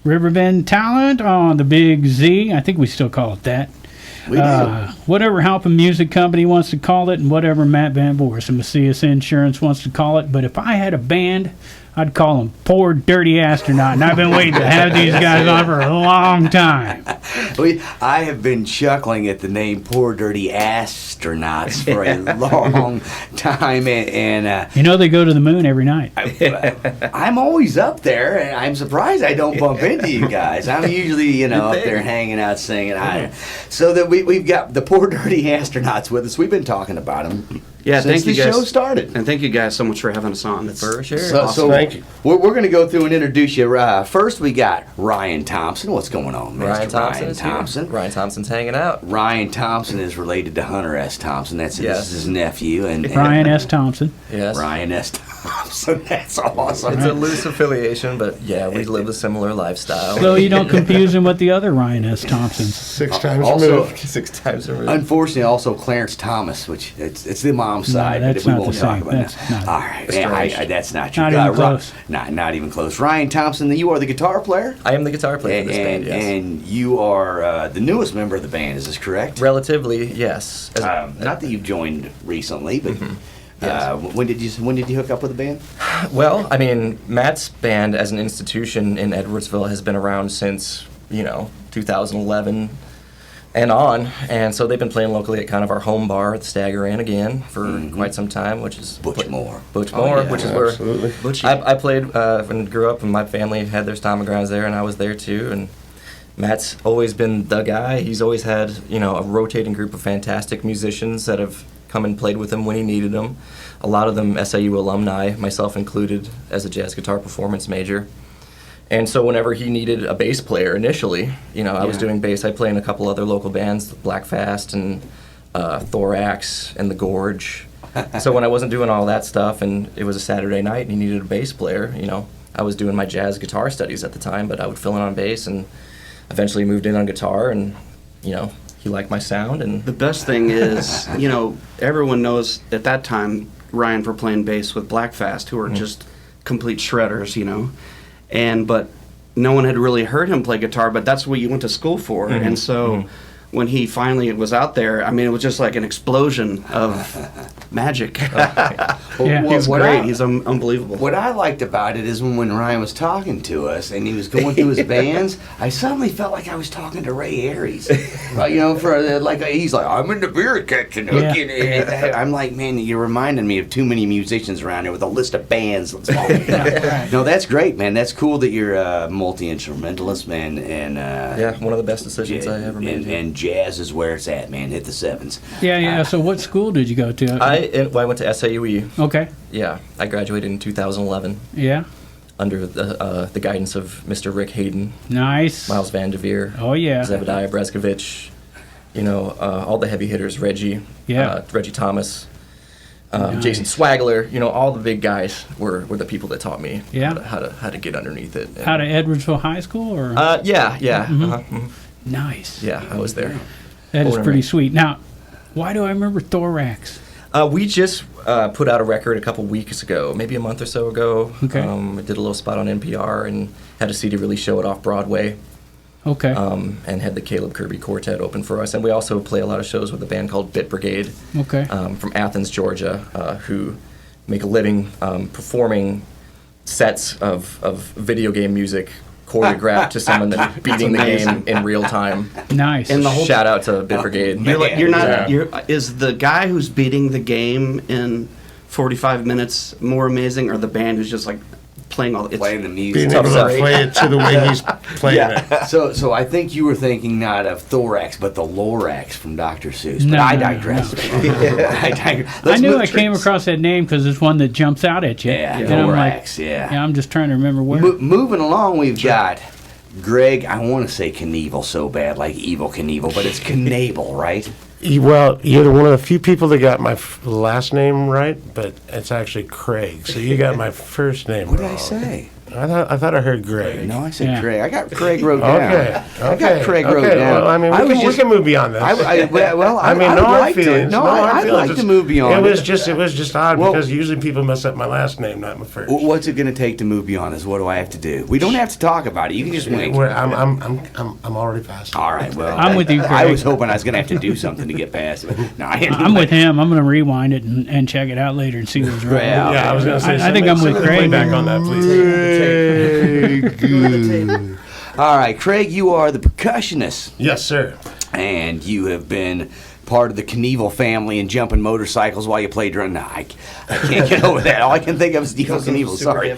Riverbend Talent on the Big Z. I think we still call it that. We do. Whatever Halpin Music Company wants to call it, and whatever Matt Van Voorhis and Macias Insurance wants to call it. But if I had a band, I'd call them Poor Dirty Astronaut. And I've been waiting to have these guys on for a long time. I have been chuckling at the name Poor Dirty Astronauts for a long time. And you know they go to the moon every night. I'm always up there, and I'm surprised I don't bump into you guys. I'm usually, up there hanging out singing. So that we've got the Poor Dirty Astronauts with us. We've been talking about them. Yeah, since thank you the guys. show started. And thank you guys so much for having us on. It's For sure. So Thank you. we're going to go through and introduce you. First, we got Ryan Thompson. What's going on, Mr. Ryan Thompson Ryan is Thompson? here. Ryan Thompson's hanging out. Ryan Thompson is related to Hunter S. Thompson. That's Yes. his nephew. And Ryan S. Thompson. Yes. Ryan S. Thompson. That's awesome. It's a loose affiliation, but yeah, we live a similar lifestyle. So you don't confuse him with the other Ryan S. Thompsons. 6 times Also, removed. 6 times removed. unfortunately, also Clarence Thomas, which it's the mom's No, side, that's but we not won't the talk same. about That's that. not- All right, that's not true. Not even close. Not even close. Ryan Thompson, you are the guitar player, I am the guitar player in this band, yes. and you are the newest member of the band. Is this correct? Relatively, yes. Not that you've joined recently, but Yes. when did you hook up with the band? Well, I mean, Matt's band as an institution in Edwardsville has been around since, 2011 and on. And so they've been playing locally at kind of our home bar at the Stagger Inn again for quite some time, which is Butchmore. Butchmore, yeah, which is where absolutely. I played and grew up, and my family had their stomping grounds there, and I was there too. And Matt's always been the guy. He's always had, a rotating group of fantastic musicians that have come and played with him when he needed them. A lot of them SIU alumni, myself included, as a jazz guitar performance major. And so whenever he needed a bass player initially, I was doing bass. I play in a couple other local bands, Black Fast and Thorax and The Gorge. So when I wasn't doing all that stuff and it was a Saturday night and he needed a bass player, I was doing my jazz guitar studies at the time, but I would fill in on bass and eventually moved in on guitar and, he liked my sound. And the best thing is, everyone knows at that time Ryan for playing bass with Black Fast, who are just complete shredders, but no one had really heard him play guitar, but that's what you went to school for. And so when he finally was out there, I mean, it was just like an explosion of magic. Yeah. He's great. He's unbelievable. What I liked about it is when Ryan was talking to us and he was going through his bands, I suddenly felt like I was talking to Ray Aeries. He's like, I'm in the beer kitchen. Yeah. And I'm like, man, you're reminding me of too many musicians around here with a list of bands. No, that's great, man. That's cool that you're a multi-instrumentalist, man. And yeah, one of the best decisions I ever made. And jazz is where it's at, man. Hit the sevens. Yeah. So what school did you go to? I went to SIUE. Okay. Yeah, I graduated in 2011 Yeah. under the guidance of Mr. Rick Hayden, Nice. Miles Van Devere, Oh, yeah. Zebediah Breskovich, all the heavy hitters, Reggie Thomas, Nice. Jason Swagler, all the big guys were the people that taught me Yeah. how to get underneath it. And, Out of Edwardsville High School? Or? yeah. Nice. Yeah, I was there. That is Born and pretty raised. sweet. Now, why do I remember Thorax? We just put out a record a couple weeks ago, maybe a month or so ago. Okay. We did a little spot on NPR and had a CD release show it off Broadway. Okay. And had the Caleb Kirby Quartet open for us. And we also play a lot of shows with a band called Bit Brigade Okay. from Athens, Georgia, who make a living performing sets of video game music choreographed to someone that's beating the game in real time. Nice. And the whole Shout out to Bit Brigade. Is the guy who's beating the game in 45 minutes more amazing, or the band who's just like playing all Playing the music. Being able to play it to the way he's playing it. So I think you were thinking not of Thorax, but the Lorax from Dr. Seuss. But No, I no, digress. no. I digress. I Let's knew move I came tricks. across that name because it's one that jumps out at you. Yeah, And I'm like, Lorax, yeah. I'm just trying to remember where. Moving along, we've got Greg. I want to say Knievel so bad, like Evil Knievel, but it's Knievel, right? Well, you're one of the few people that got my last name right, but it's actually Craig. So you got my first name What wrong. did I say? I thought I heard Greg. No, I said Yeah. Craig. I got Craig wrote down. Okay. I got Craig wrote down. Well, I mean, we can move beyond this. I mean, no I'd hard like feelings. to. No, I'd like to move beyond It was just odd Well- because usually people mess up my last name, not my first. What's it going to take to move beyond this? What do I have to do? We don't have to talk about it. You can just wink. I'm already past. All right. Well, I'm with you, I Craig. was hoping I was going to have to do something to get past it. No, I'm with him. I'm going to rewind it and check it out later and see what's wrong. Yeah. Yeah, I was gonna say. I think I'm with play Craig. back on that, please. All right, Craig, you are the percussionist, Yes, sir. and you have been part of the Knievel family and jumping motorcycles while you play drum. No, I can't get over that. All I can think of is Steve Knievel. Sorry.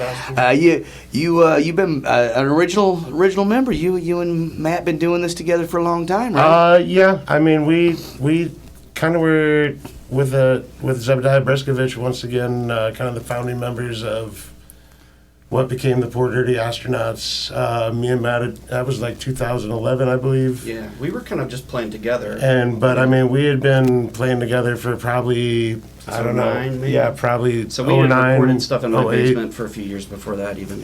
You've been an original member. You and Matt been doing this together for a long time, right? Yeah. I mean, we kind of were with Zebediah Briskovich once again, kind of the founding members of what became the Poor Dirty Astronauts. Me and Matt, that was like 2011, I believe. Yeah, we were kind of just playing together. But I mean, we had been playing together for probably, I don't know, 09 maybe? yeah, probably So we had 09, recorded stuff in my 08. basement for a few years before that, even.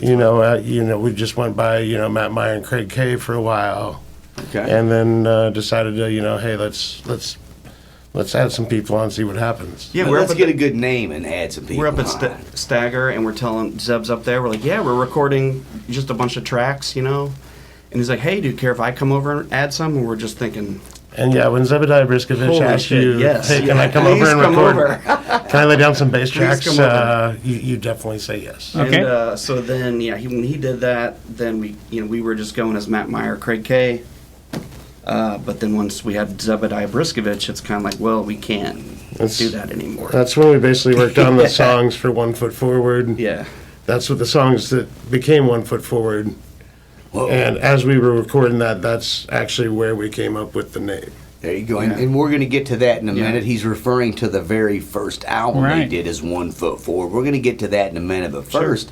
We just went by, Matt Meyer and Craig Kay for a while, Okay. and then decided to, hey, let's add some people on, see what happens. Yeah, But we're let's up get at a good name and add some people. we're up at on. Stagger, and we're telling Zeb's up there. We're like, yeah, we're recording just a bunch of tracks, And he's like, hey, do you care if I come over and add some? And we're just thinking, And yeah, when Zebediah Briskovich Holy asked shit, you, yes. hey, can I come Please over and come record? over. Can I lay down some bass tracks? come over. You definitely say yes. Okay. And so then, when he did that, then we were just going as Matt Meyer, Craig Kay. But then once we had Zebediah Briskovich, it's kind of like, well, we can't do that anymore. That's when we basically worked on the songs for One Foot Forward. Yeah. That's what the songs that became One Foot Forward. Whoa. And as we were recording that, that's actually where we came up with the name. There you go. And we're going to get to that in a Yeah. minute. He's referring to the very first album they Right. did as 1 Foot Forward. We're going to get to that in a minute. But first,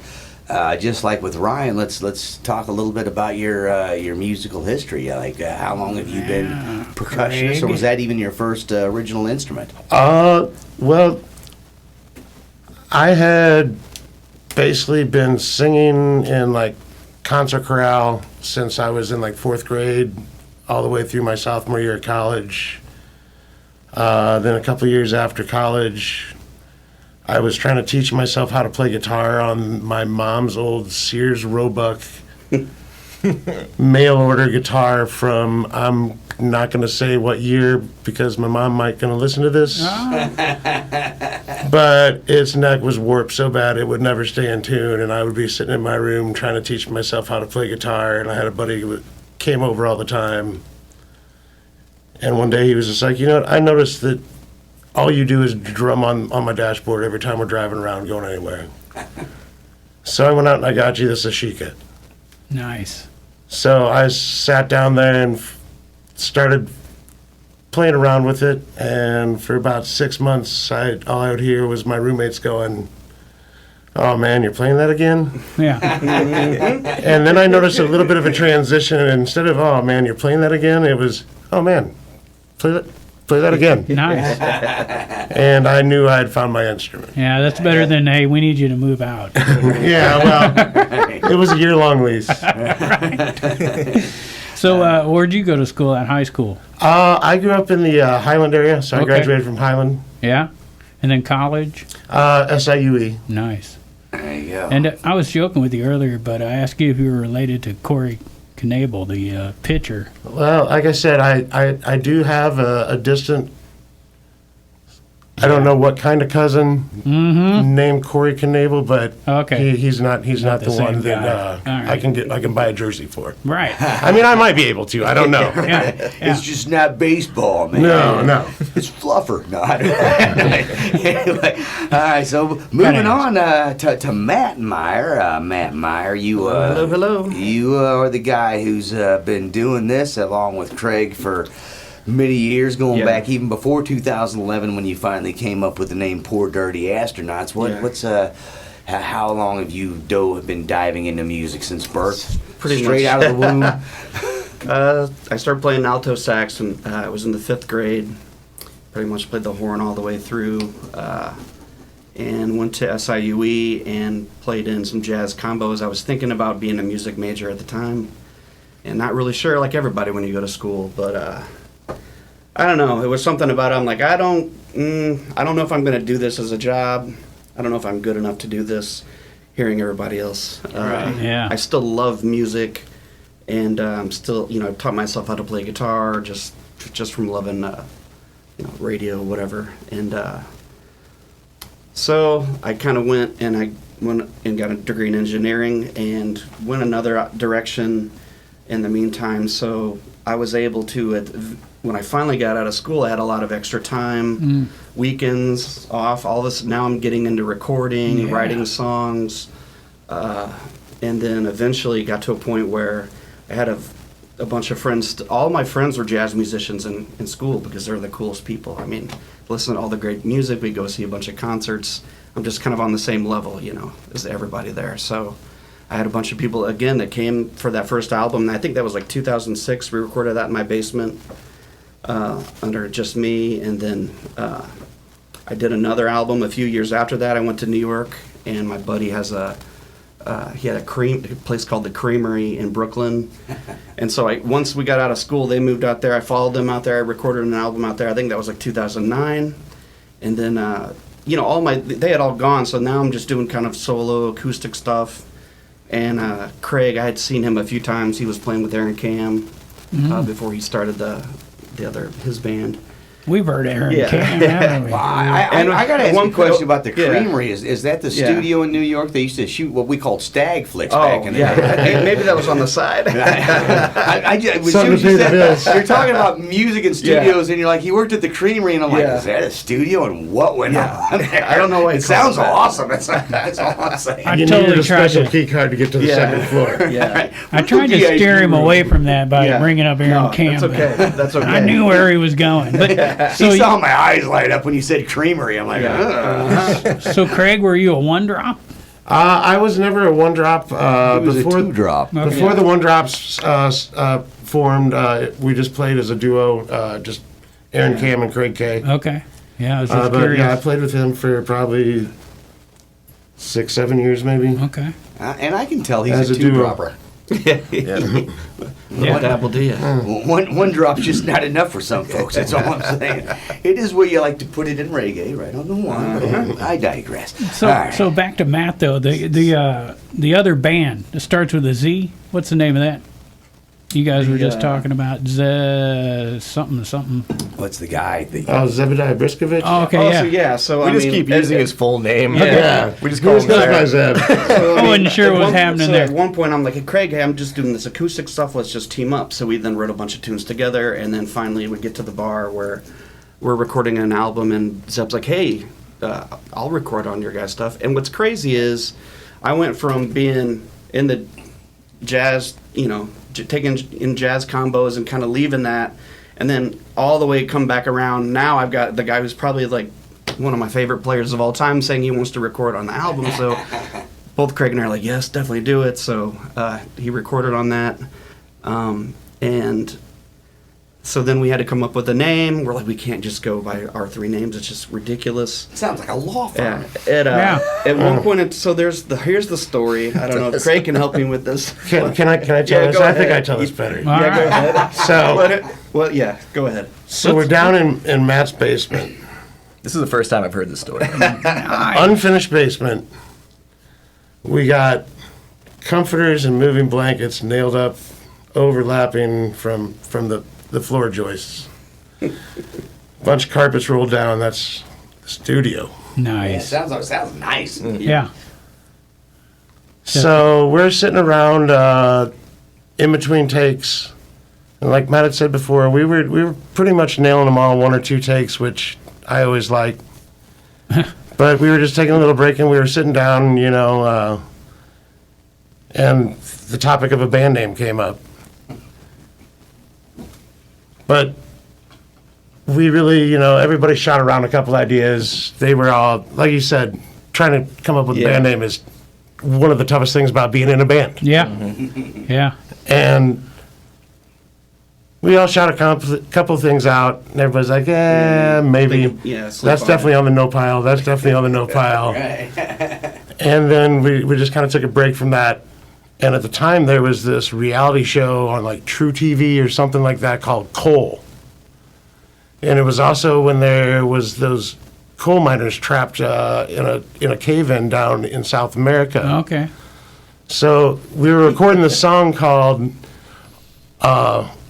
just like with Ryan, let's talk a little bit about your musical history. How long have you been percussionist, or Craig. was that even your first original instrument? Well, I had basically been singing in like concert chorale since I was in like 4th grade, all the way through my sophomore year of college. Then a couple years after college, I was trying to teach myself how to play guitar on my mom's old Sears Roebuck mail order guitar from, I'm not going to say what year because my mom might going to listen to this. But its neck was warped so bad it would never stay in tune, and I would be sitting in my room trying to teach myself how to play guitar, and I had a buddy who came over all the time. And one day he was just like, you know what, I noticed that all you do is drum on my dashboard every time we're driving around going anywhere. So I went out and I got you this Ashika. Nice. So I sat down there and started playing around with it, and for about 6 months, all I would hear was my roommates going, "Oh man, you're playing that again?" Yeah. And then I noticed a little bit of a transition, and instead of "Oh man, you're playing that again," it was "Oh man, play that again." Nice. And I knew I had found my instrument. Yeah, that's better than, hey, we need you to move out. Yeah, well, it was a year-long lease. So, where'd you go to school at high school? I grew up in the Highland area, so I Okay. graduated from Highland, Yeah? And then college? SIUE. Nice. There you go. And I was joking with you earlier, but I asked you if you were related to Corey Knable, the pitcher. Well, like I said, I do have a distant, I don't know what kind of cousin named Corey Knable, but Okay. he's not the the same one that guy. All right. I can buy a jersey for. Right. I mean, I might be able to. I don't know. Yeah. It's just not baseball, man. No. It's fluffer. No, I don't. Anyway, all right. So moving on to Matt Meyer. Matt Meyer, you Hello. You are the guy who's been doing this along with Craig for many years, going Yeah. back even before 2011 when you finally came up with the name Poor Dirty Astronauts. How long have you been diving into music since birth? Pretty Straight much. out of the womb. I started playing alto sax when I was in the 5th grade. Pretty much played the horn all the way through. and went to SIUE and played in some jazz combos. I was thinking about being a music major at the time, and not really sure, like everybody when you go to school, but I don't know. It was something about it. I'm like, I don't know if I'm going to do this as a job. I don't know if I'm good enough to do this. Hearing everybody else, Yeah. I still love music, and I'm still, I've taught myself how to play guitar just from loving, radio, whatever, and so I kind of went and got a degree in engineering and went another direction in the meantime. So I was able to, when I finally got out of school, I had a lot of extra time, weekends off, all this. Now I'm getting into recording, writing songs, and then eventually got to a point where I had a bunch of friends. All my friends were jazz musicians in school because they're the coolest people. I mean, listen to all the great music. We go see a bunch of concerts. I'm just kind of on the same level, as everybody there. So I had a bunch of people, again, that came for that first album. I think that was like 2006. We recorded that in my basement under just me. And then I did another album a few years after that. I went to New York, and my buddy has he had a place called the Creamery in Brooklyn. And so once we got out of school, they moved out there. I followed them out there. I recorded an album out there. I think that was like 2009. And then, they had all gone. So now I'm just doing kind of solo acoustic stuff. And Craig, I had seen him a few times. He was playing with Aaron Cam before he started his band. We've heard Aaron Yeah. Cam, haven't we? Well, I got to ask one one question point- about the yeah. Creamery. Is that the Yeah. studio in New York? They used to shoot what we called stag flicks back in the day. Maybe that was on the side. As Something soon as to you pay the said, bills. you're talking about music and studios, and you're like, he worked at the Creamery, and I'm like, Yeah. is that a studio? And what went on there? I don't know why It he sounds calls it that. awesome. That's all I'm saying. I You totally needed a tried special to- key card to get to the Yeah. second floor. Yeah. I tried to steer him away from that by bringing up Aaron No, Cam. that's okay. That's okay. I knew where he was going. But so, He saw my eyes light up when you said Creamery. I'm like, ugh. so Craig, were you a one drop? I was never a one drop. It was Before a two-drop. before the one drops formed, we just played as a duo, just Aaron Cam and Craig K. Okay. Yeah, I was just But curious. yeah, I played with him for probably 6-7 years, maybe. Okay. And I can tell he's As a a duo. two-dropper. What apple do you? One drop's just not enough for some folks. That's all I'm saying. It is where you like to put it in reggae, right on the one. But I digress. So, All right. so back to Matt though. The other band that starts with a Z. What's the name of that? You guys were just talking about something. What's the guy? Zebediah Briskovich? Oh, okay, yeah. So We I just mean, keep using his full name. Yeah. We just He call was him goes by Zeb. Zeb. So, I wasn't sure what was happening there. At one point, I'm like, hey, Craig, hey, I'm just doing this acoustic stuff. Let's just team up. So we then wrote a bunch of tunes together, and then finally we get to the bar where we're recording an album, and Zeb's like, hey, I'll record on your guys' stuff. And what's crazy is I went from being in the jazz, taking in jazz combos and kind of leaving that, and then all the way come back around. Now I've got the guy who's probably like one of my favorite players of all time saying he wants to record on the album. So both Craig and I are like, yes, definitely do it. So he recorded on that, and so then we had to come up with a name. We're like, we can't just go by our three names. It's just ridiculous. Sounds like a law firm. Yeah. At one point, here's the story. I don't know if Craig can help me with this. Can I tell this? go I think ahead. I tell this better. All Yeah, go right. ahead. So, Yeah, go ahead. so we're down in Matt's basement. This is the first time I've heard this story. Unfinished basement. We got comforters and moving blankets nailed up, overlapping from the floor joists. Bunch of carpets rolled down. That's the studio. Nice. Sounds nice. Yeah. So we're sitting around in between takes, and like Matt had said before, we were pretty much nailing them all 1 or 2 takes, which I always like. But we were just taking a little break, and we were sitting down, and the topic of a band name came up. But we really, everybody shot around a couple ideas. They were all, like you said, trying to come up with a band name is one of the toughest things about being in a band. Yeah. Yeah. And we all shot a couple things out, and everybody's like, maybe. Yeah, That's definitely on the no pile. That's definitely on the no pile. And then we just kind of took a break from that. And at the time, there was this reality show on like True TV or something like that called Coal. And it was also when there was those coal miners trapped in a cave-in down in South America. Okay. So we were recording this song called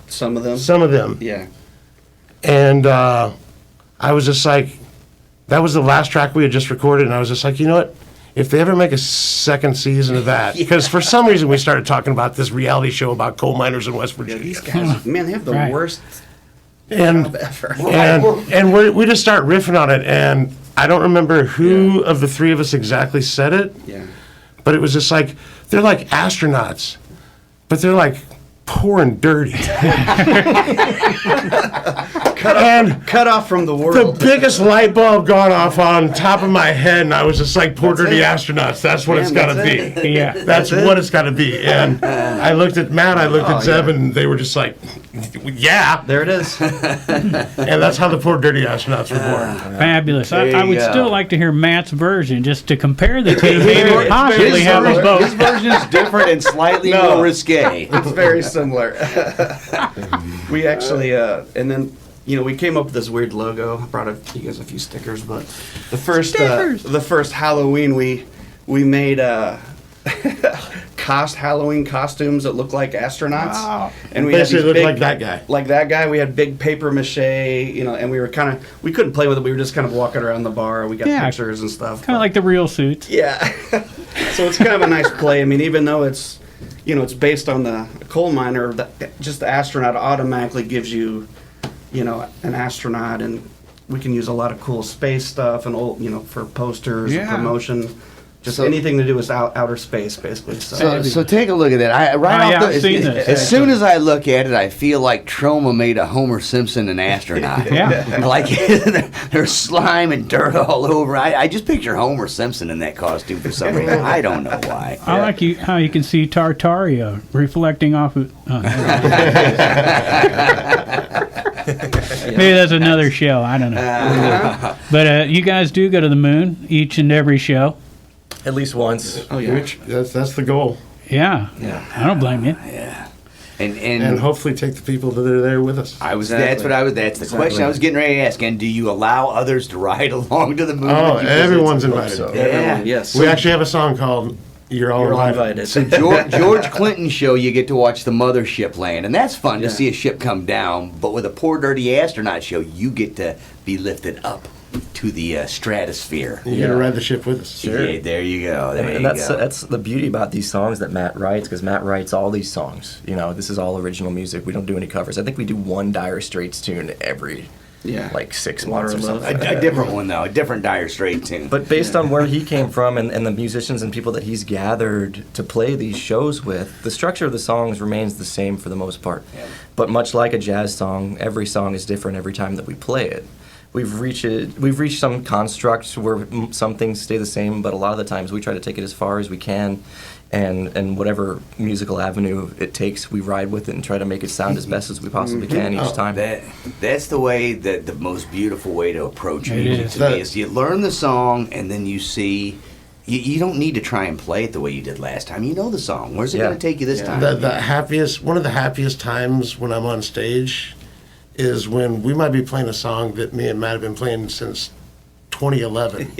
Some of them. Some of Them. Yeah. And I was just like, that was the last track we had just recorded, and I was just like, you know what? If they ever make a second season of that, because for some reason we started talking about this reality show about coal miners in West Virginia. These guys, man, they have the Right. worst And job ever. we just start riffing on it, and I don't remember who of the three of us exactly said it, Yeah. but it was just like, they're like astronauts, but they're like poor and dirty. Cut off from the The world. biggest light bulb gone off on top of my head, and I was just like, poor dirty astronauts. That's what it's got to that's be. Yeah. That's what it's got to be. And I looked at Matt, I looked at Zeb, and they were just like, yeah. There it is. And that's how the poor dirty astronauts were born. Fabulous. I There you would go. still like to hear Matt's version just to compare the two. Maybe possibly have them His both. version's different and slightly more risque. It's very similar. We actually, and then, you know, we came up with this weird logo. I brought you guys a few stickers, but the first Halloween we made Halloween costumes that look like astronauts. Wow. And we had Basically these looked big, like that guy. Like that guy, we had big paper mache, you know, and we were we couldn't play with it. We were just kind of walking around the bar. We got Yeah. pictures and stuff. Kind of like the real suits. Yeah. So it's kind of a nice play. I mean, even though it's, you know, it's based on the coal miner, just the astronaut automatically gives you, you know, an astronaut, and we can use a lot of cool space stuff and old, you know, for posters and Yeah. promotion. Just So- anything to do with outer space, basically. So take a look at that. I've seen this, as soon as I look at it, I feel like Troma made a Homer Simpson an astronaut. Yeah. Like there's slime and dirt all over. I just picture Homer Simpson in that costume for some reason. I don't know why. I like how you can see Tartaria reflecting off of. Oh, never mind. Maybe that's another show. I don't know. But you guys do go to the moon each and every show. At least once. Oh yeah. Which, that's the goal. Yeah. I don't blame you. Yeah. And And hopefully take the people that are there with us. that's Exactly. the question I was getting ready to ask. And do you allow others to ride along to the moon? Oh, with you? 'Cause everyone's it's- invited. so. Yeah. Everyone, yes. We actually have a song called You're All You're all Invited. invited. So George Clinton's show, you get to watch the mothership land, and that's fun to see a ship come down. But with a Poor Dirty Astronaut show, you get to be lifted up to the stratosphere. You got to ride the ship with us. Yeah, there you go. There And you that's go. that's the beauty about these songs that Matt writes, because Matt writes all these songs. You know, this is all original music. We don't do any covers. I think we do one Dire Straits tune every like 6 months or Water Love. something. a different one though, a different Dire Straits tune. But based on where he came from and the musicians and people that he's gathered to play these shows with, the structure of the songs remains the same for the most part. Yeah. But much like a jazz song, every song is different every time that we play it. We've reached some construct where some things stay the same, but a lot of the times we try to take it as far as we can, and whatever musical avenue it takes, we ride with it and try to make it sound as best as we possibly can each time. That's the way that the most beautiful way to approach It music is. to me is you learn the song and then you see. You don't need to try and play it the way you did last time. You know the song. Where's it Yeah. going to take you this time? One of the happiest times when I'm on stage is when we might be playing a song that me and Matt have been playing since 2011.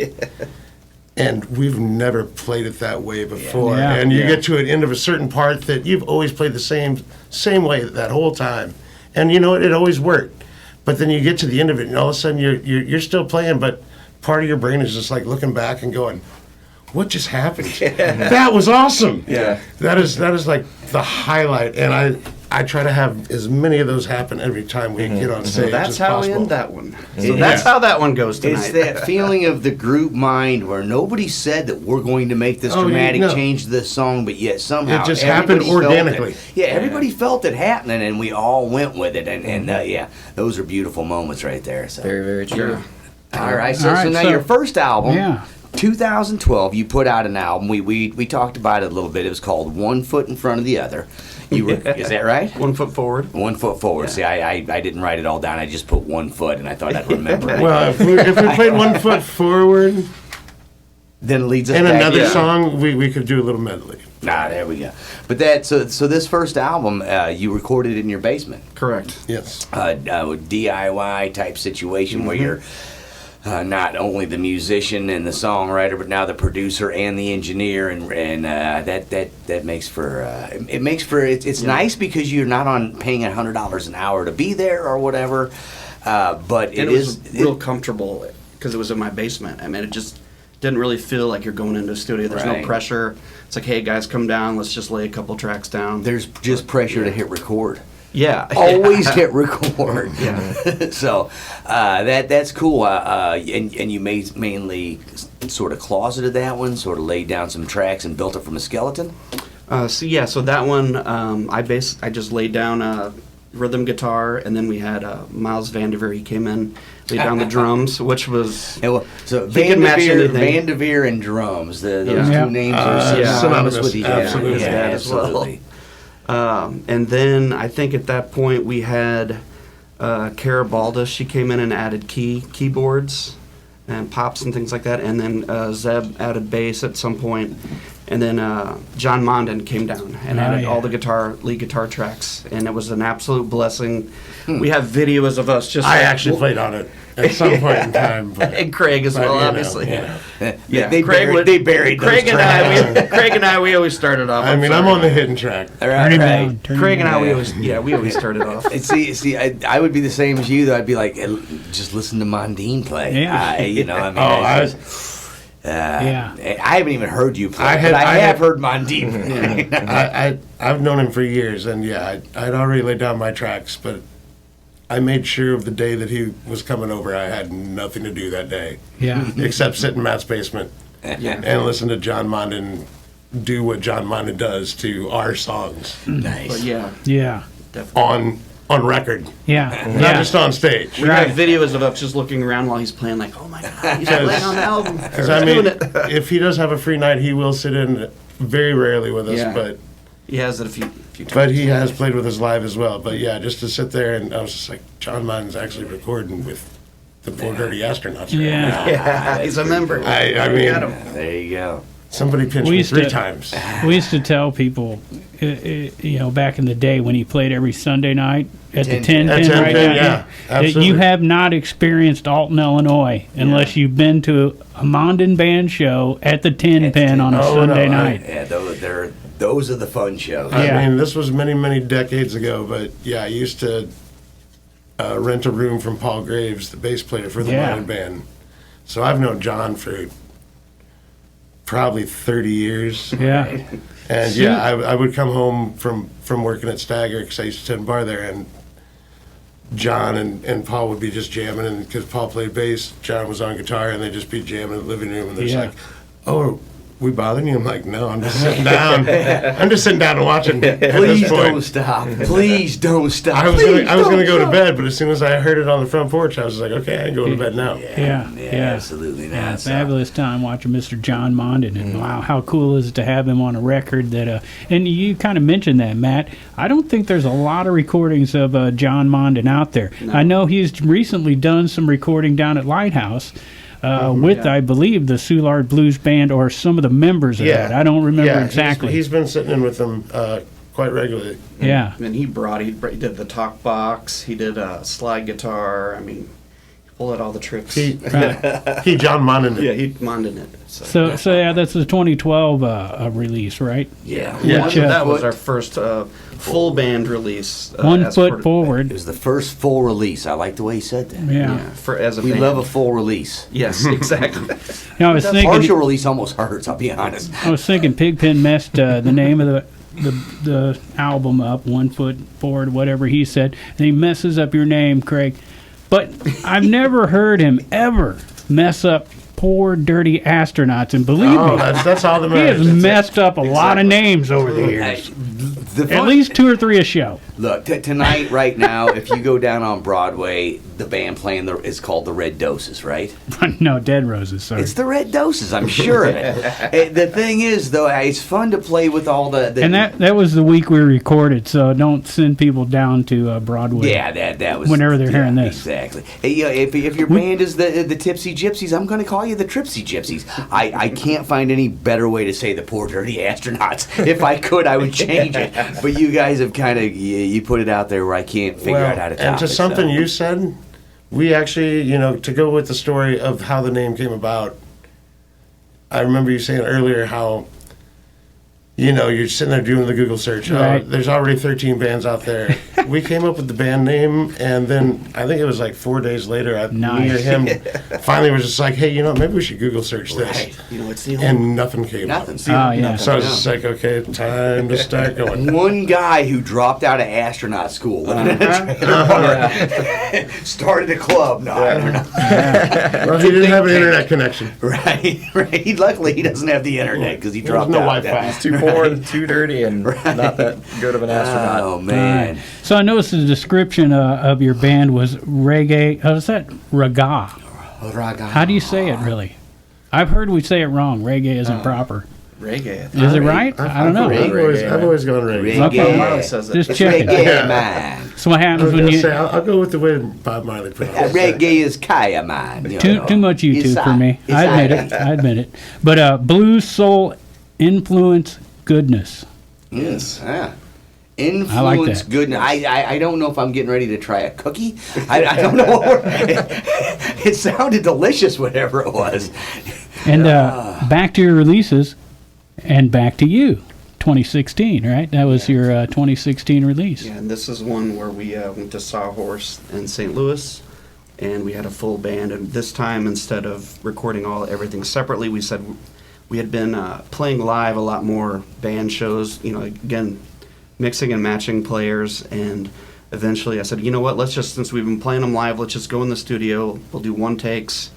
And we've never played it that way before. Yeah. And you get to an end of a certain part that you've always played the same way that whole time. And you know what? It always worked. But then you get to the end of it, and all of a sudden you're still playing, but part of your brain is just like looking back and going, what just happened? That was awesome. Yeah. That is like the highlight, and I try to have as many of those happen every time we get on stage. So that's as how we possible. end that one. So Yeah. that's how that one goes tonight. It's that feeling of the group mind where nobody said that we're going to make this Oh, dramatic no. change to this song, but yet somehow It just happened everybody felt organically. it. Yeah, everybody felt it happening, and we all went with it. And yeah, those are beautiful moments right there. So. Very, very true. All right, so, All right, so now so- your first album, Yeah. 2012, you put out an album. We talked about it a little bit. It was called One Foot in Front of the Other. You were, is that right? 1 foot forward. 1 foot forward. Yeah. See, I didn't write it all down. I just put 1 foot, and I thought I'd remember it. Well, if we played 1 foot forward Then it leads us in back. another Yeah. song, we could do a little medley. There we go. But that so this first album you recorded in your basement, Correct. Yes. DIY type situation where you're not only the musician and the songwriter, but now the producer and the engineer, and that makes for it's nice because you're not on paying $100 an hour to be there or whatever, but It was real comfortable because it was in my basement. I mean, it just didn't really feel like you're going into a studio. There's Right. no pressure. It's like, hey guys, come down. Let's just lay a couple tracks down. there's just pressure to hit record. Yeah. Always hit record. Yeah. So that's cool. And you mainly sort of closeted that one, sort of laid down some tracks and built it from a skeleton. So that one, I just laid down a rhythm guitar, and then we had Miles Vanderveer. He came in, laid down the drums, which was And so He could match anything. Vanderveer and drums. Those Yeah. two names Yeah. are synonymous Synonymous, with each other. absolutely. His dad as well. absolutely. And then I think at that point we had Cara Balda. She came in and added keyboards and pops and things like that. And then Zeb added bass at some point. And then John Mondin came down and added yeah. all the lead guitar tracks. And it was an absolute blessing. We have videos of us just I like- actually played on it at some point in time. But, and Craig as but, well, you know, obviously. yeah. Yeah, They Craig buried, would- they buried those Craig and tracks. Craig and I, we always started off. I mean, I'm on the hidden track. All Turn right, him right. down. Turn Craig him and I, down. we always started off. And see, I would be the same as you. Though I'd be like, just listen to Mondine play. Yeah. You know, I mean, Yeah. I haven't even heard you play, I but I have had- heard Mondine play. I've known him for years, and yeah, I'd already laid down my tracks, but I made sure of the day that he was coming over, I had nothing to do that day Yeah. except sit in Matt's basement Yeah. and listen to John Mondin do what John Mondin does to our songs Nice. But yeah, Yeah. definitely. on record, Yeah. not Yeah. just on stage. We Right. have videos of us just looking around while he's playing, like, oh my god, he's playing on the album. Because I mean, if he does have a free night, he will sit in very rarely with us, Yeah. but He has it a few times. But he has played with us live as well. But yeah, just to sit there and I was just like, John Mondin's actually recording with the Poor Dirty Astronauts. right Yeah. now. Yeah, he's a member. I Got mean, him. There you go. somebody pinched We me used 3 to- times. We used to tell people, back in the day when he played every Sunday night at the 10 At pin 10 right pin, down yeah, here, that you absolutely. have not experienced Alton, Illinois, unless you've been to a Mondin band show at the 10 pin on a Oh, Sunday no, night. Yeah, those are the fun shows. Yeah. I mean, this was many, many decades ago, but yeah, I used to rent a room from Paul Graves, the bass player for the Yeah. Mondin band. So I've known John for probably 30 years. Yeah. And So- yeah, I would come home from working at Stagger because I used to tend bar there, and John and Paul would be just jamming, and because Paul played bass, John was on guitar, and they'd just be jamming in the living room, and they're just Yeah. like, "Oh, are we bothering you?" I'm like, "No, I'm just sitting down. I'm just sitting down and watching." At Please this don't point, stop. Please don't stop. I was Please gonna don't go to stop. bed, but as soon as I heard it on the front porch, I was like, "Okay, I can go to bed now." Yeah. Absolutely Yeah, not. So- fabulous time watching Mr. John Mondin, and wow, how cool is it to have him on a record that, and you kind of mentioned that, Matt. I don't think there's a lot of recordings of John Mondin out there. I know he's recently done some recording down at Lighthouse with, I believe, the Soulard Blues Band or some of the members of that. I don't remember Yeah, exactly. He's been sitting in with them quite regularly. Yeah. And he did the talk box. He did a slide guitar. I mean, he pulled out all the tricks. He John Mondin. yeah, he Mondin it. So yeah, that's the 2012 release, right? Yeah. Yeah. Which, that was our first full band release. 1 as foot part of- It forward. was the first full release. I like the way he said that. Yeah. Yeah, as a We band. love a full release. Yes, exactly. I was thinking. Partial release almost hurts, I'll be honest. I was thinking Pigpen messed the name of the album up, 1 foot forward, whatever he said, and he messes up your name, Craig. But I've never heard him ever mess up Poor Dirty Astronauts, and believe Oh, me, that's all that he has matters. messed up a lot of names over the years. At least 2 or 3 a show. Look, tonight, right now, if you go down on Broadway, the band playing is called the Red Doses, right? No, Dead Roses, sorry. It's the Red Doses, I'm sure of it. The thing is, though, it's fun to play with all the and that was the week we recorded, so don't send people down to Broadway. Yeah, that was whenever they're hearing this. Exactly. Hey, if your band is the Tipsy Gypsies, I'm going to call you the Tripsy Gypsies. I can't find any better way to say the Poor Dirty Astronauts. If I could, I would change it. But you guys have kind of you put it out there where I can't figure out how to top and to it, something so. you said, we actually, to go with the story of how the name came about, I remember you saying earlier how, you're sitting there doing the Google search. Right. There's already 13 bands out there. We came up with the band name, and then I think it was like 4 days later, me or him finally was just like, hey, maybe we should Google search this. Right. It's the only And nothing came Nothing. up. Oh, yeah. So I was just like, okay, time to start going. One guy who dropped out of astronaut school, living in a trailer park, started a club. No, I don't know. Well, he didn't have an internet connection. Right. Luckily, he doesn't have the internet because he There was dropped no out. Wi-Fi. He's too poor and too dirty and not that good of an astronaut. Oh man. So I noticed the description of your band was reggae. Is that raga? How do you say it really? I've heard we say it wrong. Reggae isn't proper. reggae. Is it right? I don't know. I've always gone reggae. Okay. Marley says it. Just It's checking. reggae, man. So what I happens was when gonna you... say, I'll go with the way Bob Marley pronounced it. Reggae is kaya, man. you know. Too much YouTube It's for me. it's I admit it. But blues, soul, influence, goodness. Yes. Yeah. I like Influence that. goodness. I don't know if I'm getting ready to try a cookie. I don't know. It sounded delicious, whatever it was. And back to your releases, and back to you, 2016, right? That was your 2016 release. Yeah, and this is one where we went to Sawhorse in St. Louis, and we had a full band. And this time, instead of recording everything separately, we said we had been playing live a lot more band shows. Again, mixing and matching players. And eventually, I said, you know what? Since we've been playing them live, let's just go in the studio. We'll do one takes.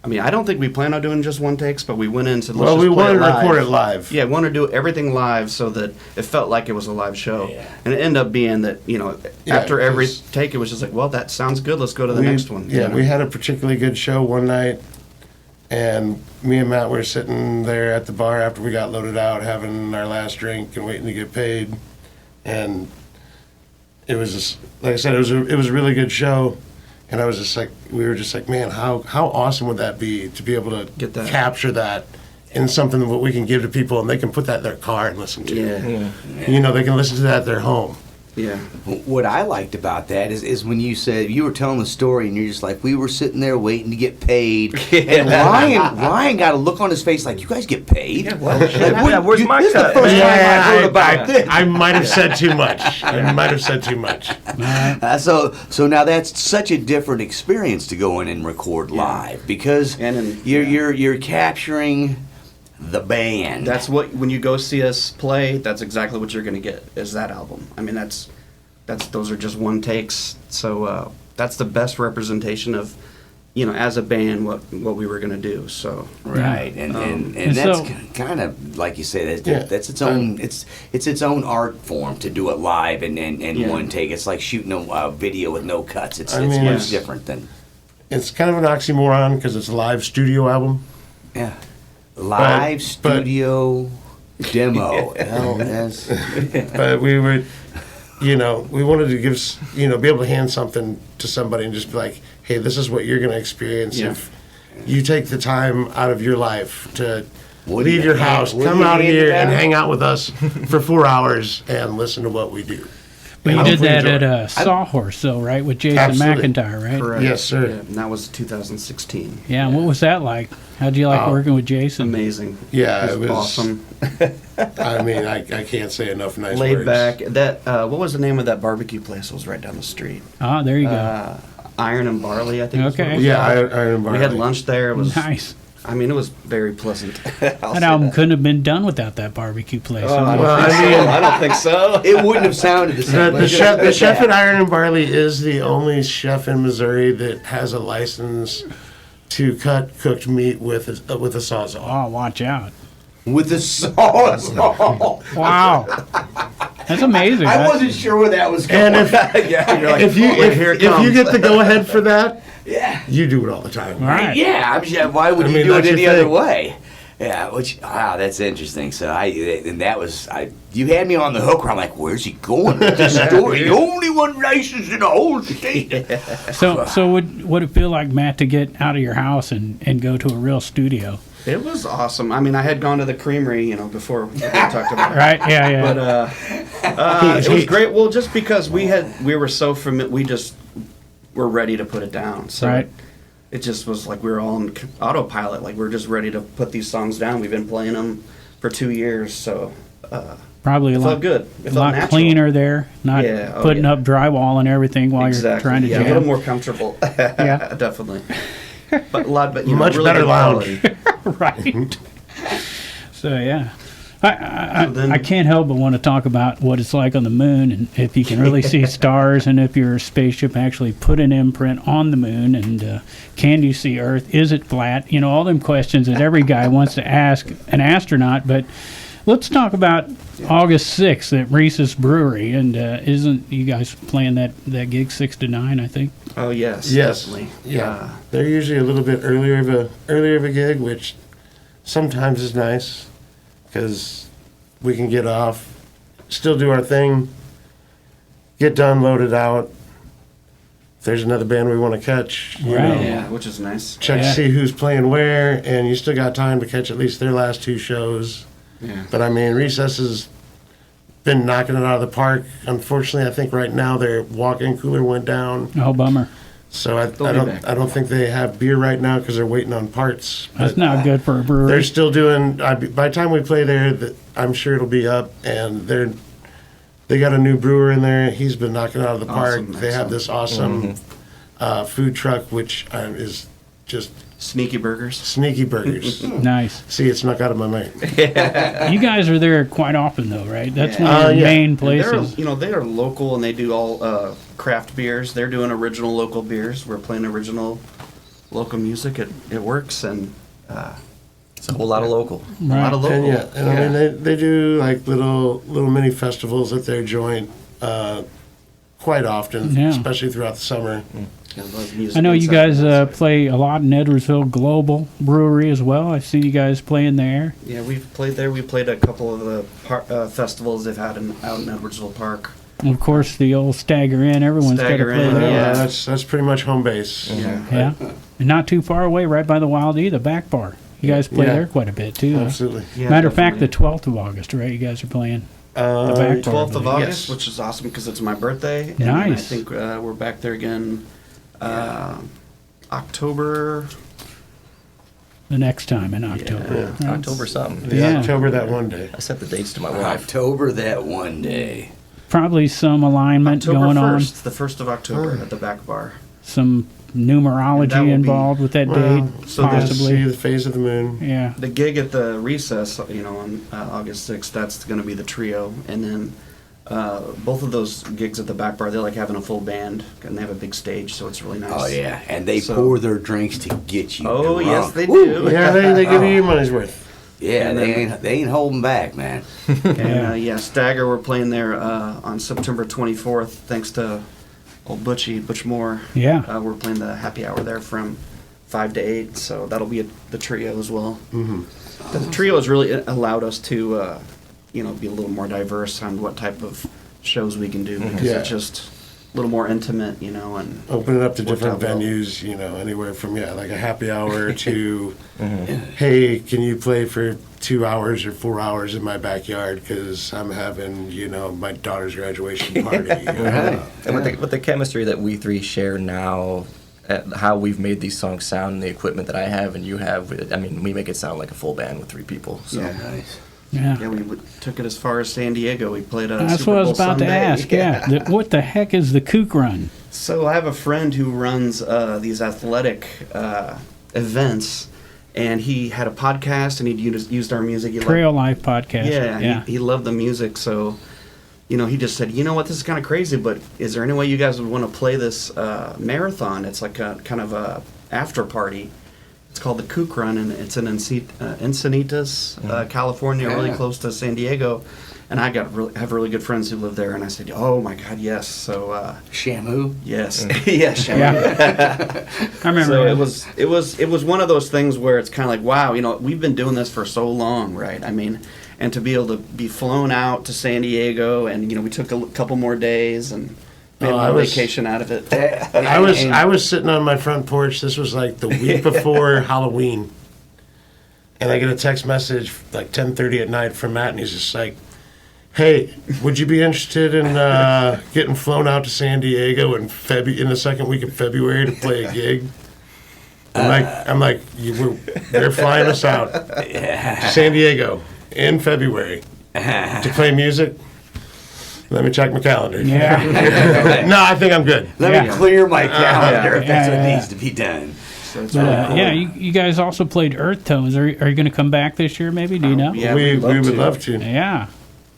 I mean, I don't think we plan on doing just one takes, but we went in and said, let's Well, just we play wanted it to live. record it live. Yeah, we wanted to do everything live so that it felt like it was a live show. And it ended up being that, after every take, it was just like, well, that sounds good. Let's go to the next one. Yeah, we had a particularly good show one night, and me and Matt were sitting there at the bar after we got loaded out, having our last drink and waiting to get paid. And it was just, like I said, it was a really good show. And I was just like, we were just like, man, how awesome would that be to be able to Get that. capture that in something that we can give to people, and they can put that in their car and listen to. Yeah. They can listen to that at their home. Yeah. What I liked about that is when you said you were telling the story and you're just like, we were sitting there waiting to get paid, and Ryan got a look on his face like, you guys get paid? Yeah, where's my this cut? Is the first time I heard about this. I might have said too much. So now that's such a different experience to go in and record live because you're capturing the band. That's when you go see us play, that's exactly what you're going to get, is that album. I mean, those are just one takes. So that's the best representation of, as a band, what we were going to do. So right, and that's kind of like you say, that's its own it's its own art form to do it live and one take. It's like shooting a video with no cuts. It's much different than. It's kind of an oxymoron because it's a live studio album. Yeah. Live studio demo. But we were, we wanted to give, be able to hand something to somebody and just be like, hey, this is what you're going to experience if you take the time out of your life to leave your house, come out here and hang out with us for 4 hours and listen to what we do. But you did that at Sawhorse, though, right? With Jason Absolutely. McIntyre, right? correct. Yes, sir. Yeah, and that was 2016. Yeah, and what was that like? How'd you like working with Jason? Amazing. Yeah, it was awesome. I mean, I can't say enough nice Laid words. back. That what was the name of that barbecue place? It was right down the street. Ah, there you go. Iron and Barley, I think. is what Okay. it was Yeah, I called. remember. We had lunch there. It was Nice. I mean, it was very pleasant. That album couldn't have been done without that barbecue place. I don't think so. It wouldn't have sounded the same. The chef at Iron and Barley is the only chef in Missouri that has a license to cut cooked meat with a sawzall. Oh, watch out. With the sawzall. Wow. That's amazing. I wasn't sure where that was going. And if, yeah, you're like, if you get the go ahead for that, yeah. you do it all the time. All right. Yeah, why would I you mean, do it that's any your other thing. way? Yeah, wow, that's interesting. So you had me on the hook where I'm like, where's he going with this story? The only one licensed in the whole state. So would it feel like, Matt, to get out of your house and go to a real studio? It was awesome. I mean, I had gone to the creamery, before we talked about it. Right? Yeah. But it was great. Well, just because we were so familiar, we just were ready to put it down. So Right. it just was like we were all on autopilot. Like we're just ready to put these songs down. We've been playing them for 2 years, so Probably a it lot felt good. It a felt lot natural. cleaner there, not Yeah, oh, putting yeah. up drywall and everything while Exactly. you're trying to a little jam. more comfortable. Yeah. Definitely. But Much really better good lounge. quality. Right. So yeah. So I can't help but want to talk about what it's like on the moon, and if you can really see stars, and if your spaceship actually put an imprint on the moon, and can you see Earth? Is it flat? All them questions that every guy wants to ask an astronaut. But let's talk about August 6th at Reese's Brewery, and isn't you guys playing that gig 6 to 9? I think. Oh yes. Yes. Definitely. Yeah. They're usually a little bit earlier of a gig, which sometimes is nice because we can get off, still do our thing, get done, load it out. If there's another band we want to catch, you Right. know, Yeah, which is nice. check Yeah. to see who's playing where, and you still got time to catch at least their last 2 shows. Yeah. But I mean, Recess has been knocking it out of the park. Unfortunately, I think right now their walk-in cooler went down, Oh, bummer. so I They'll be back. don't think they have beer right now because they're waiting on parts. That's But not good for a they're brewery. still doing. By the time we play there, I'm sure it'll be up, and they got a new brewer in there. He's been knocking it out of the park. Awesome, They have excellent. this awesome food truck, which is just Sneaky burgers. sneaky burgers. Nice. See, it snuck out of my mind. You guys are there quite often, though, right? That's one of Yeah. your Yeah. main They're, places. they are local and they do all craft beers. They're doing original local beers. We're playing original local music. It works and It's a whole lot of local. a lot of local. And yeah, and I mean they do like little mini festivals at their joint quite often, Yeah. especially throughout the summer. Yeah, love music I know you inside guys and outside. play a lot in Edwardsville Global Brewery as well. I've seen you guys playing there. Yeah, we've played there. We played a couple of the festivals they've had out in Edwardsville Park. And of course, the old Stagger Inn. Everyone's got to Stagger play Inn, there. yeah. That's pretty much home base. Yeah. Yeah. And not too far away, right by the Wild E, the back bar. You guys play Yeah. there quite a bit, too. huh? Absolutely. Yeah, Matter of fact, the definitely. 12th of August, right? You guys are playing. back Uh, bar. 12th of Yes. August, which is awesome because it's my birthday. And Nice. I think we're back there again October. The next time in October. Yeah. right? October something. Yeah. October that one day. I sent the dates to my wife. October that one day. Probably some alignment October going 1st, the 1st of October at the back bar. on. Some And that numerology will be- involved with that Well, date, so there's- See possibly. the phase of the moon. Yeah. The gig at the recess, on August 6th, that's going to be the trio. And then both of those gigs at the back bar, they're like having a full band and they have a big stage, so it's really nice. Oh yeah, and they So- pour their drinks to get you. Oh, drunk. yes, they Woo! do. Yeah, they give you your money's worth. Yeah, And they then- ain't holding back, man. And Stagger, we're playing there on September 24th, thanks to old Butch Moore. Yeah. We're playing the happy hour there from 5 to 8, so that'll be the trio as well. Mm-hmm. The trio has really allowed us to, be a little more diverse on what type of shows we can do because Yeah. it's just a little more intimate, and Open it up to Worked different out well. venues, anywhere from like a happy hour to, hey, can you play for 2 hours or 4 hours in my backyard because I'm having, my daughter's graduation party. And with the chemistry that we three share now, how we've made these songs sound, and the equipment that I have and you have, I mean, we make it sound like a full band with 3 people. So. Yeah. Nice. Yeah. Yeah, we took it as far as San Diego. We played a That's Super what I was Bowl about to Sunday. ask. Yeah. What the heck is the Kook Run? So I have a friend who runs these athletic events, and he had a podcast, and he used our music. He Trail Life podcast. Yeah. He loved the music, so he just said, you know what, this is kind of crazy, but is there any way you guys would want to play this marathon? It's like a kind of a after party. It's called the Kook Run, and it's in Encinitas, California, really close to San Diego. And I have really good friends who live there, and I said, "Oh my God, yes!" So Shamu. yes, yes, Shamu. Yeah. I remember. So it was one of those things where it's kind of like, wow, we've been doing this for so long, right? I mean, and to be able to be flown out to San Diego, and we took a couple more days and made a vacation out of it. I was sitting on my front porch. This was like the week before Halloween, and I get a text message like 10:30 at night from Matt, and he's just like, "Hey, would you be interested in getting flown out to San Diego in the second week of February to play a gig?" I'm like, they're flying us out to San Diego in February to play music. Let me check my calendar. Yeah. No, I think I'm good. Let me clear my calendar if that's what Yeah. needs to be done. Yeah, you guys also played Earth Tones. Are you going to come back this year? Maybe, do you know? Yeah, we we'd would love love to. Yeah.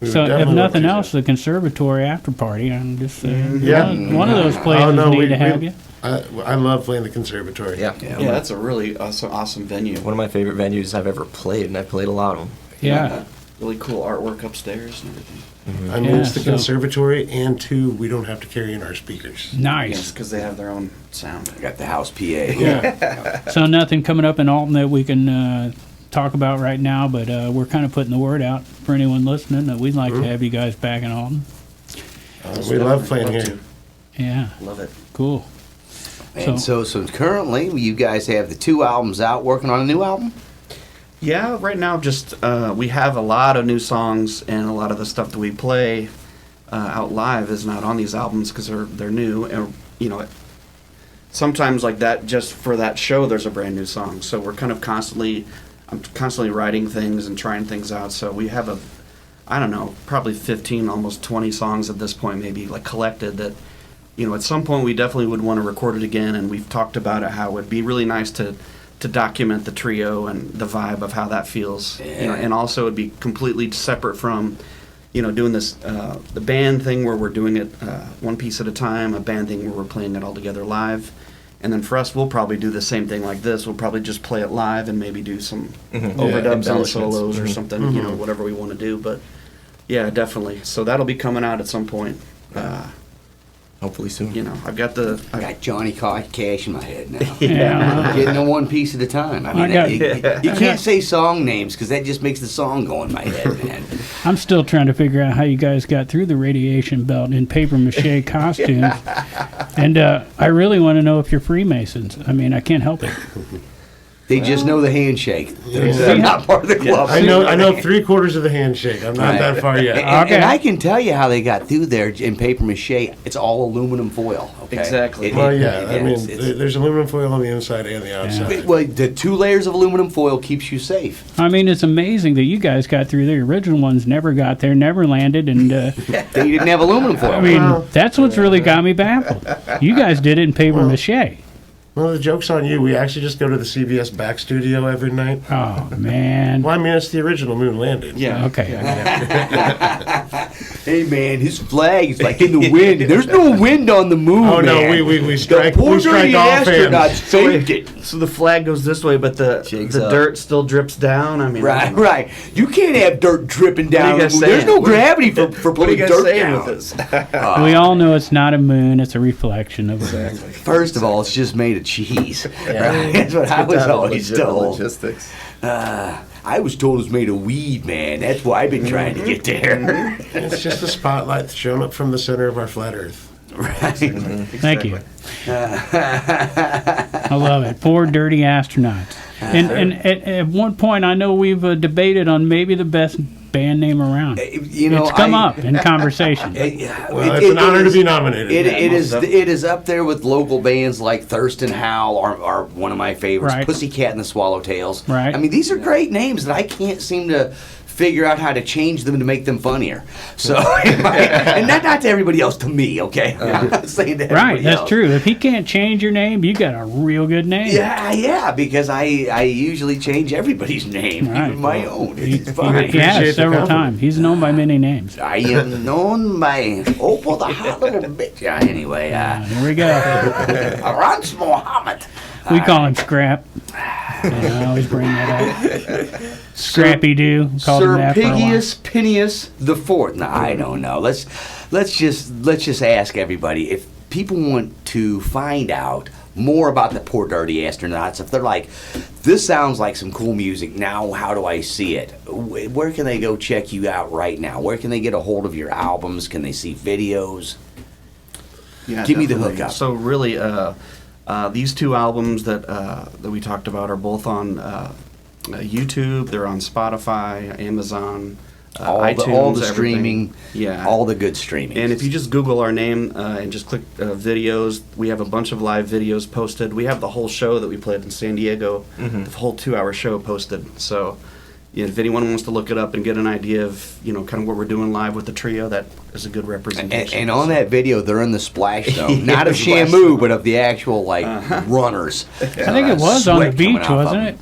We would So if definitely love nothing to. else, the Conservatory after party. I'm just Yeah. one of those places need to have you. I love playing the Conservatory. Yeah. Yeah, that's a really awesome venue. One of my favorite venues I've ever played, and I played a lot of them. Yeah. Really cool artwork upstairs and everything. I mean, it's the so- Conservatory, and two, we don't have to carry in our speakers. Yes, Nice. because they have their own sound. I got the house PA. Yeah. So nothing coming up in Alton that we can talk about right now, but we're kind of putting the word out for anyone listening that we'd like to have you guys back in Alton. We love playing here. to. Yeah. Love it. Cool. And so currently, you guys have the 2 albums out, working on a new album? Yeah, right now just we have a lot of new songs, and a lot of the stuff that we play out live is not on these albums because they're new, and sometimes like that, just for that show there's a brand new song. So we're kind of I'm constantly writing things and trying things out. So we have I don't know, probably 15, almost 20 songs at this point, maybe like collected that. At some point we definitely would want to record it again, and we've talked about it, how it would be really nice to document the trio and the vibe of how that feels. And also it'd be completely separate from, doing this, the band thing where we're doing it one piece at a time, a band thing where we're playing it all together live. And then for us, we'll probably do the same thing like this. We'll probably just play it live and maybe do some overdubs on embellishments. solos or something, whatever we want to do. But yeah, definitely. So that'll be coming out at some point. Hopefully soon. I've got I got Johnny Cash in my head now. Yeah. Getting it one piece at a time. I mean, got- you can't say song names because that just makes the song go in my head, man. I'm still trying to figure out how you guys got through the radiation belt in paper mache costumes. And I really want to know if you're Freemasons. I mean, I can't help it. They just know the handshake. They're Yeah. not part of the club. I know 3/4 of the handshake. I'm not that far yet. Okay. And I can tell you how they got through there in paper mache. It's all aluminum foil. Okay? Exactly. It- Well, it- yeah, I mean, it's- there's aluminum foil on the inside and the outside. well, the 2 layers of aluminum foil keeps you safe. I mean, it's amazing that you guys got through. The original ones never got there, never landed, and They didn't have aluminum foil. I mean, Well, that's what's really got me baffled. You guys did it in paper mache. Well, the joke's on you. We actually just go to the CBS back studio every night. Oh man. Well, I mean, it's the original moon landing. Yeah. Okay. Hey man, his flag is like in the wind. There's no wind on the moon. Oh no, man. we strike. The poor We strike dirty all astronauts fans. faked it. So the flag goes this way, but the Jigs the up. dirt still drips down. I mean, I Right, don't know. right. You can't have dirt dripping down. What are you guys the moon. There's saying? no gravity for What are you pulling guys dirt saying down. with this? We all know it's not a moon; it's a reflection of a. First of all, it's just made of cheese. Right? That's what I was always told. Logistics. I was told it was made of weed, man. That's why I've been trying to get there. It's just the spotlight showing up from the center of our flat Earth. Right. Thank you. I love it. Poor dirty astronauts. And at one point, I know we've debated on maybe the best band name around. You know, It's come up in conversation. Well, it's an honor to be nominated. It most is. definitely. It is up there with local bands like Thurston Howell are one of my favorites. Right. Pussycat and the Swallowtails. Right. I mean, these are great names that I can't seem to figure out how to change them to make them funnier. So, and not to everybody else, to me. Okay, I'm not saying to everybody Right, that's else. true. If he can't change your name, you got a real good name. Yeah, because I usually change everybody's name, Right. even my own. It's He fine. has appreciate the several compliment. times. He's known by many names. I am known by Opal the hot little bitch. Yeah, anyway, Here we go. Rance Mohammed. We call him Scrap. I always bring that up. Scrappy Doo called him Sir that for a while. Pigius Phineas the Fourth. No, I don't know. Let's just ask everybody if people want to find out more about the Poor Dirty Astronauts. If they're like, this sounds like some cool music. Now, how do I see it? Where can they go check you out right now? Where can they get a hold of your albums? Can they see videos? Yeah, Give me the definitely. hookup. So really, these two albums that we talked about are both on YouTube. They're on Spotify, Amazon, iTunes, all the everything. streaming, Yeah, all the good streaming. And if you just Google our name and just click videos, we have a bunch of live videos posted. We have the whole show that we played in San Diego, the whole 2-hour show posted. So, yeah, if anyone wants to look it up and get an idea of, kind of what we're doing live with the trio, that is a good representation. And on that video, they're in the splash zone, not of Shamu, but of the actual runners. I think it was on the beach, wasn't it?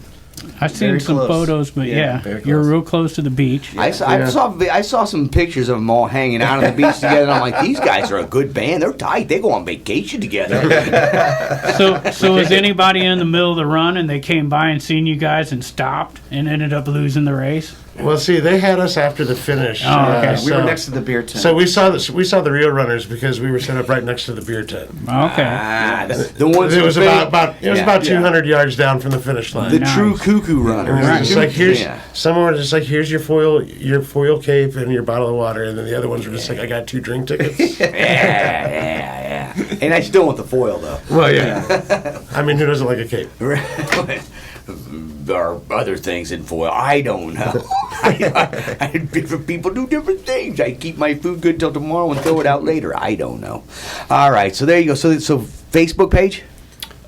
I've seen Very some close. photos, but Yeah, very you're close. real close to the beach. I saw some pictures of them all hanging out on the beach together. And I'm like, these guys are a good band. They're tight. They go on vacation together. So was anybody in the middle of the run and they came by and seen you guys and stopped and ended up losing the race? Well, see, they had us after the finish. Oh, okay. we were next to the beer tent. So we saw the real runners because we were set up right next to the beer tent. Okay. The ones It was who about Yeah. 200 yards down from the finish line. the Nice. true cuckoo And runners. it was just like, here's Yeah. some were just like, here's your foil cape and your bottle of water, and then the other ones were just like, I got 2 drink tickets. Yeah. And I still want the foil though. Well, yeah. I mean, who doesn't like a cape? There are other things in foil. I don't know. Different people do different things. I keep my food good till tomorrow and throw it out later. I don't know. All right, so there you go. So Facebook page?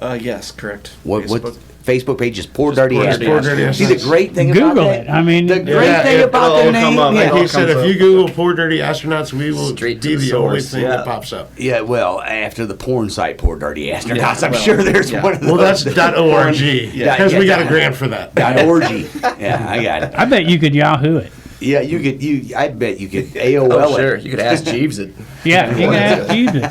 Yes, correct. What Facebook. Facebook page is Poor Just Dirty Poor Astronauts. Dirty Astronauts. See the great thing about Google that? it. I mean, The great Yeah, thing it- about the it'll come name, up. yeah. Like he all said, comes if you Google Poor Dirty Astronauts, we will Straight to be the the only source, thing yeah. that pops up. Yeah, well, after the porn site Poor Dirty Astronauts, Yeah, I'm well, sure there's yeah. one of those. Well, that's .org, Yeah, because we yeah. got a grant for that. .org. Yeah, I got it. I bet you could Yahoo it. Yeah, I bet you could AOL Oh, it. sure. You could ask Jeeves it. Yeah, you can ask Jesus.